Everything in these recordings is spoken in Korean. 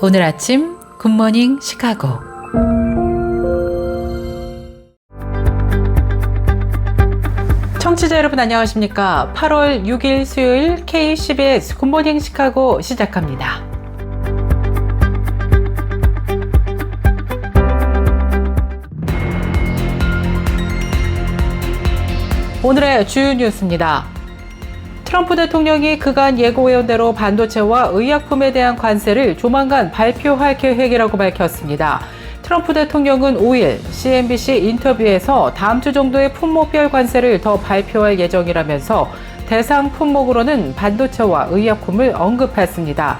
오늘 아침 굿모닝 시카고. 청취자 여러분 안녕하십니까? 8월 6일 수요일 KCBS 굿모닝 시카고 시작합니다. 오늘의 주요 뉴스입니다. 트럼프 대통령이 그간 예고해온 대로 반도체와 의약품에 대한 관세를 조만간 발표할 계획이라고 밝혔습니다. 트럼프 대통령은 5일 CNBC 인터뷰에서 다음 주 정도의 품목별 관세를 더 발표할 예정이라면서 대상 품목으로는 반도체와 의약품을 언급했습니다.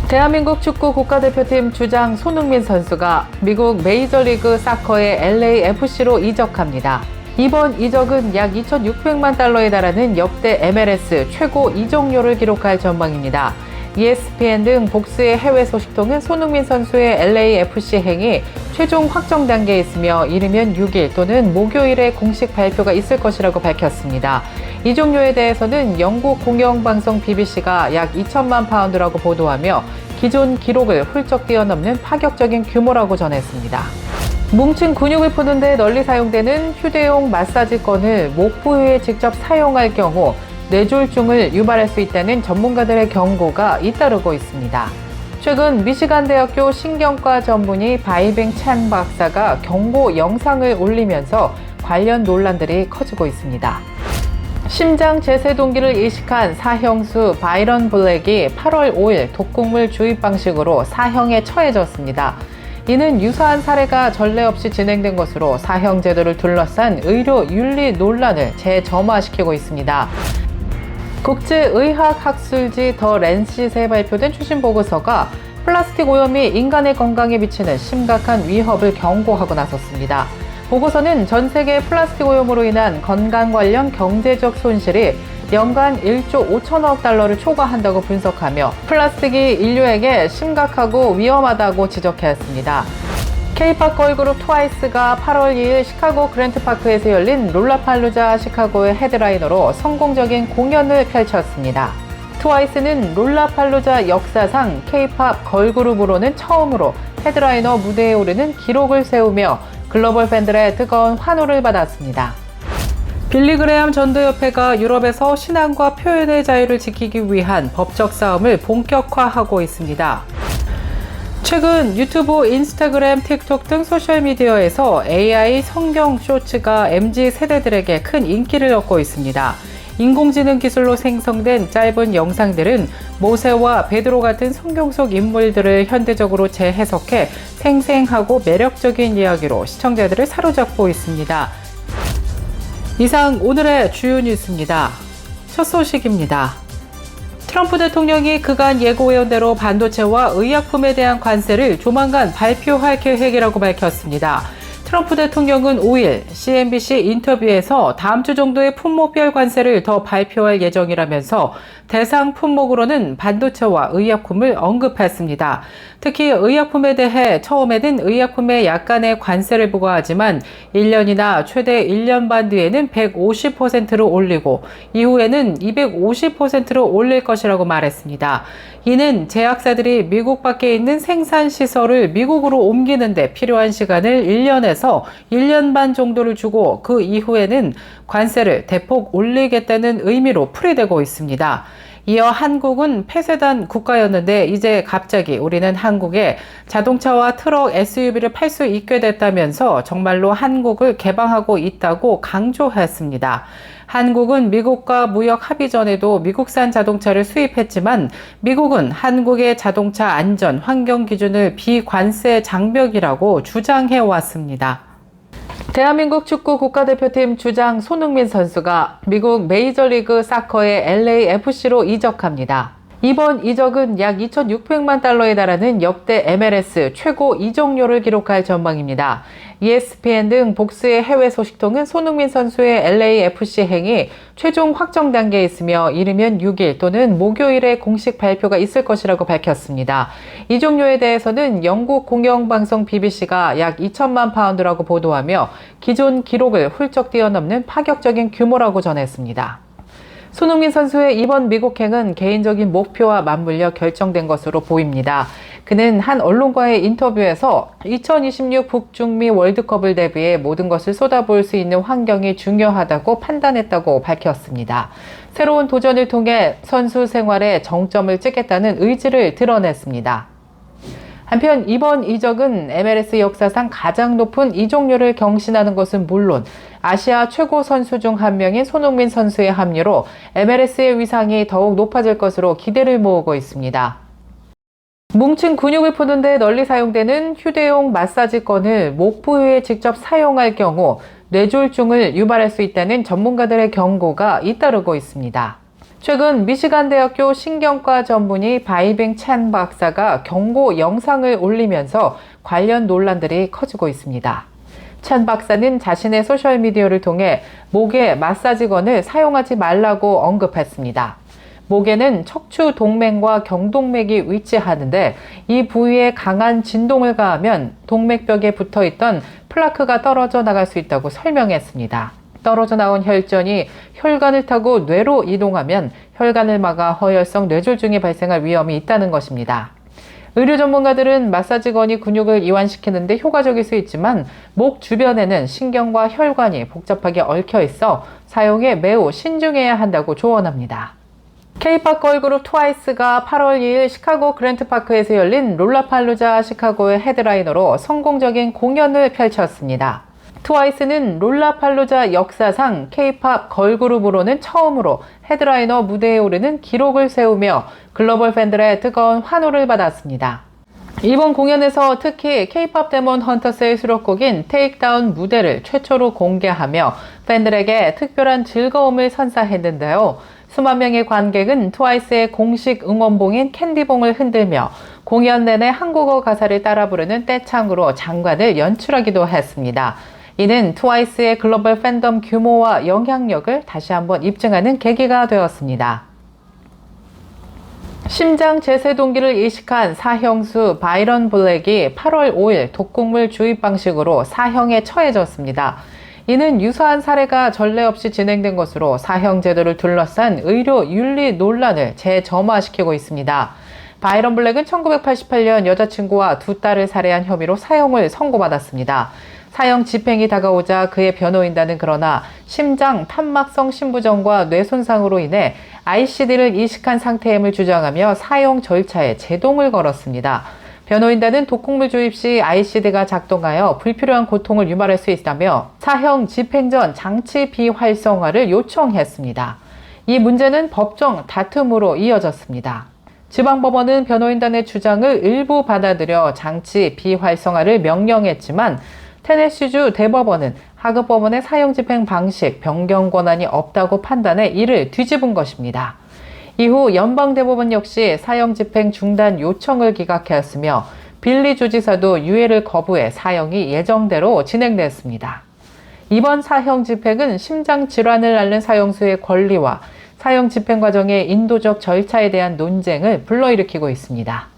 대한민국 축구 국가대표팀 주장 손흥민 선수가 미국 메이저리그 사커의 LAFC로 이적합니다. 이번 이적은 약 2,600만 달러에 달하는 역대 MLS 최고 이적료를 기록할 전망입니다. ESPN 등 복수의 해외 소식통은 손흥민 선수의 LAFC 행이 최종 확정 단계에 있으며 이르면 6일 또는 목요일에 공식 발표가 있을 것이라고 밝혔습니다. 이적료에 대해서는 영국 공영방송 BBC가 약 2천만 파운드라고 보도하며 기존 기록을 훌쩍 뛰어넘는 파격적인 규모라고 전했습니다. 뭉친 근육을 푸는 데 널리 사용되는 휴대용 마사지건을 목 부위에 직접 사용할 경우 뇌졸중을 유발할 수 있다는 전문가들의 경고가 잇따르고 있습니다. 최근 미시간 대학교 신경과 전문의 바이빙 찬 박사가 경고 영상을 올리면서 관련 논란들이 커지고 있습니다. 심장 재세 동기를 이식한 사형수 바이런 블랙이 8월 5일 독극물 주입 방식으로 사형에 처해졌습니다. 이는 유사한 사례가 전례 없이 진행된 것으로 사형 제도를 둘러싼 의료 윤리 논란을 재점화시키고 있습니다. 국제의학학술지 더 랜싯에 발표된 최신 보고서가 플라스틱 오염이 인간의 건강에 미치는 심각한 위협을 경고하고 나섰습니다. 보고서는 전 세계 플라스틱 오염으로 인한 건강 관련 경제적 손실이 연간 1조 5천억 달러를 초과한다고 분석하며 플라스틱이 인류에게 심각하고 위험하다고 지적했습니다. K-팝 걸그룹 트와이스가 8월 2일 시카고 그랜트파크에서 열린 롤라팔루자 시카고의 헤드라이너로 성공적인 공연을 펼쳤습니다. 트와이스는 롤라팔루자 역사상 K-팝 걸그룹으로는 처음으로 헤드라이너 무대에 오르는 기록을 세우며 글로벌 팬들의 뜨거운 환호를 받았습니다. 빌리 그레함 전도협회가 유럽에서 신앙과 표현의 자유를 지키기 위한 법적 싸움을 본격화하고 있습니다. 최근 유튜브, 인스타그램, 틱톡 등 소셜미디어에서 AI 성경 쇼츠가 MZ 세대들에게 큰 인기를 얻고 있습니다. 인공지능 기술로 생성된 짧은 영상들은 모세와 베드로 같은 성경 속 인물들을 현대적으로 재해석해 생생하고 매력적인 이야기로 시청자들을 사로잡고 있습니다. 이상 오늘의 주요 뉴스입니다. 첫 소식입니다. 트럼프 대통령이 그간 예고해온 대로 반도체와 의약품에 대한 관세를 조만간 발표할 계획이라고 밝혔습니다. 트럼프 대통령은 5일 CNBC 인터뷰에서 다음 주 정도의 품목별 관세를 더 발표할 예정이라면서 대상 품목으로는 반도체와 의약품을 언급했습니다. 특히 의약품에 대해 처음에는 의약품에 약간의 관세를 부과하지만 1년이나 최대 1년 반 뒤에는 150%로 올리고 이후에는 250%로 올릴 것이라고 말했습니다. 이는 제약사들이 미국 밖에 있는 생산시설을 미국으로 옮기는 데 필요한 시간을 1년에서 1년 반 정도를 주고 그 이후에는 관세를 대폭 올리겠다는 의미로 풀이되고 있습니다. 이어 한국은 폐쇄단 국가였는데 이제 갑자기 우리는 한국에 자동차와 트럭, SUV를 팔 수 있게 됐다면서 정말로 한국을 개방하고 있다고 강조했습니다. 한국은 미국과 무역 합의 전에도 미국산 자동차를 수입했지만 미국은 한국의 자동차 안전, 환경 기준을 비관세 장벽이라고 주장해 왔습니다. 대한민국 축구 국가대표팀 주장 손흥민 선수가 미국 메이저리그 사커의 LAFC로 이적합니다. 이번 이적은 약 2,600만 달러에 달하는 역대 MLS 최고 이적료를 기록할 전망입니다. ESPN 등 복수의 해외 소식통은 손흥민 선수의 LAFC 행이 최종 확정 단계에 있으며 이르면 6일 또는 목요일에 공식 발표가 있을 것이라고 밝혔습니다. 이적료에 대해서는 영국 공영방송 BBC가 약 2천만 파운드라고 보도하며 기존 기록을 훌쩍 뛰어넘는 파격적인 규모라고 전했습니다. 손흥민 선수의 이번 미국행은 개인적인 목표와 맞물려 결정된 것으로 보입니다. 그는 한 언론과의 인터뷰에서 2026 북중미 월드컵을 대비해 모든 것을 쏟아부을 수 있는 환경이 중요하다고 판단했다고 밝혔습니다. 새로운 도전을 통해 선수 생활에 정점을 찍겠다는 의지를 드러냈습니다. 한편 이번 이적은 MLS 역사상 가장 높은 이적료를 경신하는 것은 물론 아시아 최고 선수 중 한 명인 손흥민 선수의 합류로 MLS의 위상이 더욱 높아질 것으로 기대를 모으고 있습니다. 뭉친 근육을 푸는 데 널리 사용되는 휴대용 마사지건을 목 부위에 직접 사용할 경우 뇌졸중을 유발할 수 있다는 전문가들의 경고가 잇따르고 있습니다. 최근 미시간 대학교 신경과 전문의 바이빙 찬 박사가 경고 영상을 올리면서 관련 논란들이 커지고 있습니다. 찬 박사는 자신의 소셜미디어를 통해 목에 마사지건을 사용하지 말라고 언급했습니다. 목에는 척추 동맥과 경동맥이 위치하는데 이 부위에 강한 진동을 가하면 동맥벽에 붙어있던 플라크가 떨어져 나갈 수 있다고 설명했습니다. 떨어져 나온 혈전이 혈관을 타고 뇌로 이동하면 혈관을 막아 허혈성 뇌졸중이 발생할 위험이 있다는 것입니다. 의료 전문가들은 마사지건이 근육을 이완시키는 데 효과적일 수 있지만 목 주변에는 신경과 혈관이 복잡하게 얽혀 있어 사용에 매우 신중해야 한다고 조언합니다. K-팝 걸그룹 트와이스가 8월 2일 시카고 그랜트파크에서 열린 롤라팔루자 시카고의 헤드라이너로 성공적인 공연을 펼쳤습니다. 트와이스는 롤라팔루자 역사상 K-팝 걸그룹으로는 처음으로 헤드라이너 무대에 오르는 기록을 세우며 글로벌 팬들의 뜨거운 환호를 받았습니다. 이번 공연에서 특히 K-팝 데몬 헌터스의 수록곡인 테이크다운 무대를 최초로 공개하며 팬들에게 특별한 즐거움을 선사했는데요. 수만 명의 관객은 트와이스의 공식 응원봉인 캔디봉을 흔들며 공연 내내 한국어 가사를 따라 부르는 떼창으로 장관을 연출하기도 했습니다. 이는 트와이스의 글로벌 팬덤 규모와 영향력을 다시 한번 입증하는 계기가 되었습니다. 심장 제세 동기를 이식한 사형수 바이런 블랙이 8월 5일 독극물 주입 방식으로 사형에 처해졌습니다. 이는 유사한 사례가 전례 없이 진행된 것으로 사형 제도를 둘러싼 의료 윤리 논란을 재점화시키고 있습니다. 바이런 블랙은 1988년 여자친구와 두 딸을 살해한 혐의로 사형을 선고받았습니다. 사형 집행이 다가오자 그의 변호인단은 그러나 심장 판막성 신부전과 뇌 손상으로 인해 ICD를 이식한 상태임을 주장하며 사형 절차에 제동을 걸었습니다. 변호인단은 독극물 주입 시 ICD가 작동하여 불필요한 고통을 유발할 수 있다며 사형 집행 전 장치 비활성화를 요청했습니다. 이 문제는 법정 다툼으로 이어졌습니다. 지방법원은 변호인단의 주장을 일부 받아들여 장치 비활성화를 명령했지만 테네시주 대법원은 하급법원의 사형 집행 방식 변경 권한이 없다고 판단해 이를 뒤집은 것입니다. 이후 연방대법원 역시 사형 집행 중단 요청을 기각하였으며 빌리 주지사도 유예를 거부해 사형이 예정대로 진행됐습니다. 이번 사형 집행은 심장 질환을 앓는 사형수의 권리와 사형 집행 과정의 인도적 절차에 대한 논쟁을 불러일으키고 있습니다.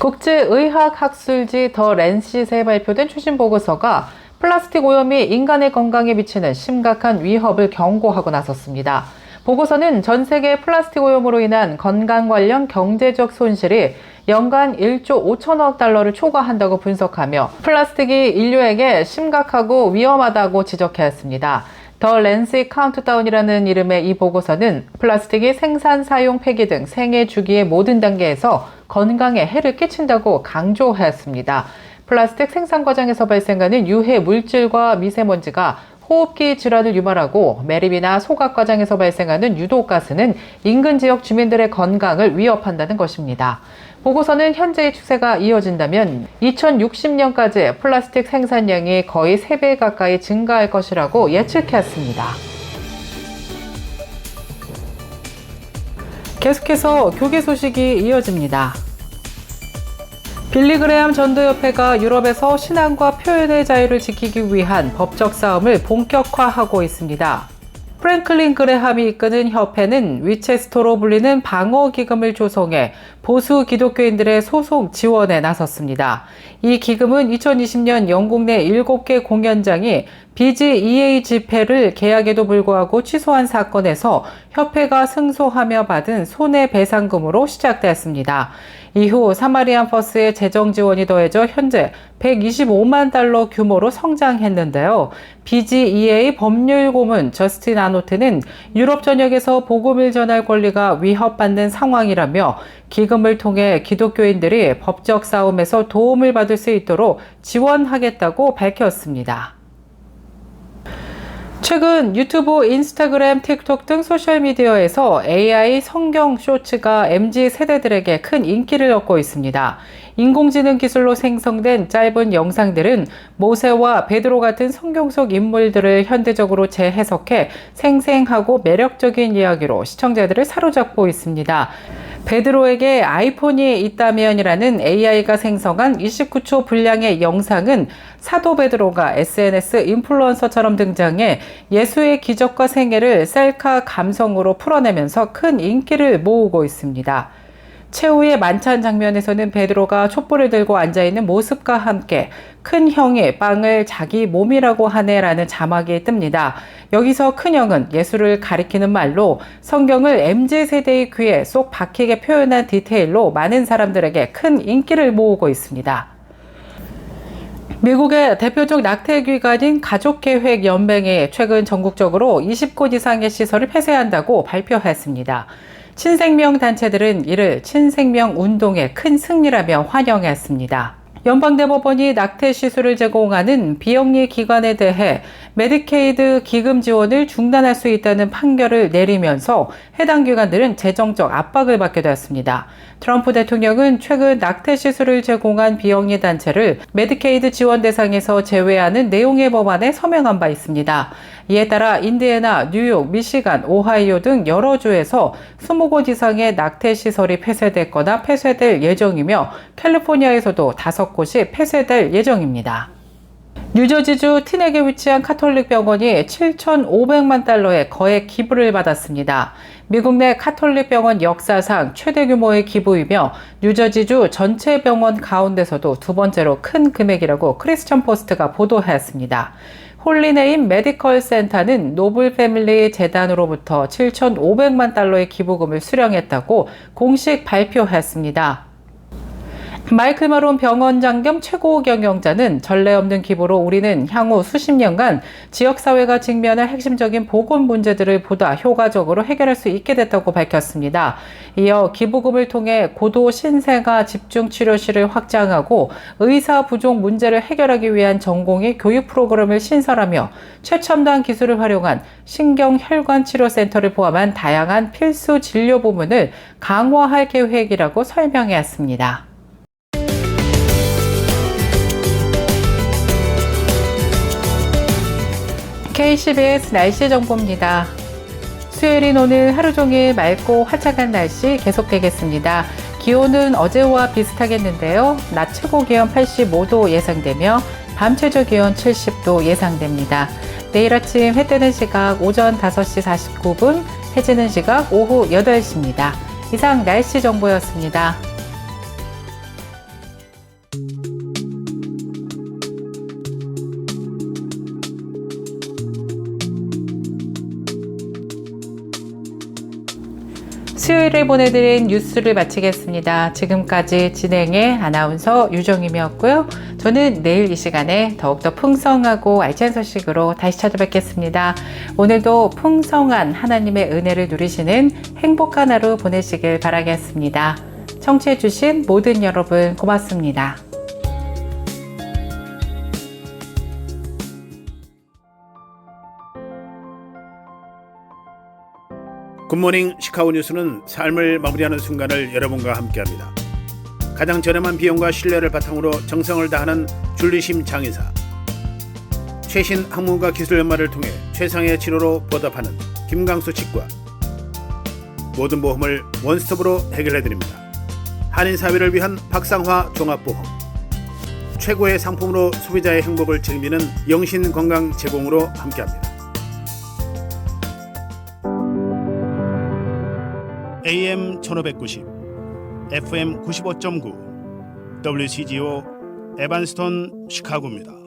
국제의학학술지 더 랜싯에 발표된 최신 보고서가 플라스틱 오염이 인간의 건강에 미치는 심각한 위협을 경고하고 나섰습니다. 보고서는 전 세계 플라스틱 오염으로 인한 건강 관련 경제적 손실이 연간 1조 5천억 달러를 초과한다고 분석하며 플라스틱이 인류에게 심각하고 위험하다고 지적했습니다. 더 랜싯 카운트다운이라는 이름의 이 보고서는 플라스틱이 생산, 사용, 폐기 등 생애 주기의 모든 단계에서 건강에 해를 끼친다고 강조했습니다. 플라스틱 생산 과정에서 발생하는 유해 물질과 미세먼지가 호흡기 질환을 유발하고 매립이나 소각 과정에서 발생하는 유독가스는 인근 지역 주민들의 건강을 위협한다는 것입니다. 보고서는 현재의 추세가 이어진다면 2060년까지 플라스틱 생산량이 거의 3배 가까이 증가할 것이라고 예측했습니다. 계속해서 교계 소식이 이어집니다. 빌리 그레함 전도협회가 유럽에서 신앙과 표현의 자유를 지키기 위한 법적 싸움을 본격화하고 있습니다. 프랭클린 그레함이 이끄는 협회는 위체스터로 불리는 방어 기금을 조성해 보수 기독교인들의 소속 지원에 나섰습니다. 이 기금은 2020년 영국 내 7개 공연장이 BGEA 집회를 계약에도 불구하고 취소한 사건에서 협회가 승소하며 받은 손해배상금으로 시작되었습니다. 이후 사마리안 퍼스의 재정 지원이 더해져 현재 125만 달러 규모로 성장했는데요. BGEA 법률 고문 저스틴 아노트는 유럽 전역에서 복음을 전할 권리가 위협받는 상황이라며 기금을 통해 기독교인들이 법적 싸움에서 도움을 받을 수 있도록 지원하겠다고 밝혔습니다. 최근 유튜브, 인스타그램, 틱톡 등 소셜미디어에서 AI 성경 쇼츠가 MZ 세대들에게 큰 인기를 얻고 있습니다. 인공지능 기술로 생성된 짧은 영상들은 모세와 베드로 같은 성경 속 인물들을 현대적으로 재해석해 생생하고 매력적인 이야기로 시청자들을 사로잡고 있습니다. 베드로에게 아이폰이 있다면이라는 AI가 생성한 29초 분량의 영상은 사도 베드로가 SNS 인플루언서처럼 등장해 예수의 기적과 생애를 셀카 감성으로 풀어내면서 큰 인기를 모으고 있습니다. 최후의 만찬 장면에서는 베드로가 촛불을 들고 앉아있는 모습과 함께 큰 형이 빵을 자기 몸이라고 하네라는 자막이 뜹니다. 여기서 큰 형은 예수를 가리키는 말로 성경을 MZ세대의 귀에 쏙 박히게 표현한 디테일로 많은 사람들에게 큰 인기를 모으고 있습니다. 미국의 대표적 낙태기관인 가족계획연맹이 최근 전국적으로 20곳 이상의 시설을 폐쇄한다고 발표했습니다. 친생명 단체들은 이를 친생명 운동의 큰 승리라며 환영했습니다. 연방대법원이 낙태 시술을 제공하는 비영리 기관에 대해 메디케이드 기금 지원을 중단할 수 있다는 판결을 내리면서 해당 기관들은 재정적 압박을 받게 되었습니다. 트럼프 대통령은 최근 낙태 시술을 제공한 비영리 단체를 메디케이드 지원 대상에서 제외하는 내용의 법안에 서명한 바 있습니다. 이에 따라 인디애나, 뉴욕, 미시간, 오하이오 등 여러 주에서 20곳 이상의 낙태 시설이 폐쇄됐거나 폐쇄될 예정이며 캘리포니아에서도 5곳이 폐쇄될 예정입니다. 뉴저지주 티넥에 위치한 카톨릭 병원이 7,500만 달러의 거액 기부를 받았습니다. 미국 내 카톨릭 병원 역사상 최대 규모의 기부이며 뉴저지주 전체 병원 가운데서도 두 번째로 큰 금액이라고 크리스천 포스트가 보도했습니다. 홀리네임 메디컬 센터는 노블 패밀리 재단으로부터 7,500만 달러의 기부금을 수령했다고 공식 발표했습니다. 마이클 마론 병원장 겸 최고 경영자는 전례 없는 기부로 우리는 향후 수십 년간 지역사회가 직면할 핵심적인 보건 문제들을 보다 효과적으로 해결할 수 있게 됐다고 밝혔습니다. 이어 기부금을 통해 고도 신생아 집중치료실을 확장하고 의사 부족 문제를 해결하기 위한 전공의 교육 프로그램을 신설하며 최첨단 기술을 활용한 신경혈관치료센터를 포함한 다양한 필수 진료 부문을 강화할 계획이라고 설명했습니다. KCBS 날씨 정보입니다. 수요일인 오늘 하루 종일 맑고 화창한 날씨 계속되겠습니다. 기온은 어제와 비슷하겠는데요. 낮 최고 기온 85도 예상되며 밤 최저 기온 70도 예상됩니다. 내일 아침 해 뜨는 시각 오전 5시 49분, 해 지는 시각 오후 8시입니다. 이상 날씨 정보였습니다. 수요일에 보내드린 뉴스를 마치겠습니다. 지금까지 진행의 아나운서 유정임이었고요. 저는 내일 이 시간에 더욱더 풍성하고 알찬 소식으로 다시 찾아뵙겠습니다. 오늘도 풍성한 하나님의 은혜를 누리시는 행복한 하루 보내시길 바라겠습니다. 청취해주신 모든 여러분 고맙습니다. 굿모닝 시카고 뉴스는 삶을 마무리하는 순간을 여러분과 함께합니다. 가장 저렴한 비용과 신뢰를 바탕으로 정성을 다하는 줄리심 장의사, 최신 학문과 기술 연마를 통해 최상의 치료로 보답하는 김강수 치과, 모든 보험을 원스톱으로 해결해드립니다. 한인사회를 위한 박상화 종합보험, 최고의 상품으로 소비자의 행복을 책임지는 영신건강 제공으로 함께합니다. AM 1590, FM 95.9, WCGO 에반스톤 시카고입니다.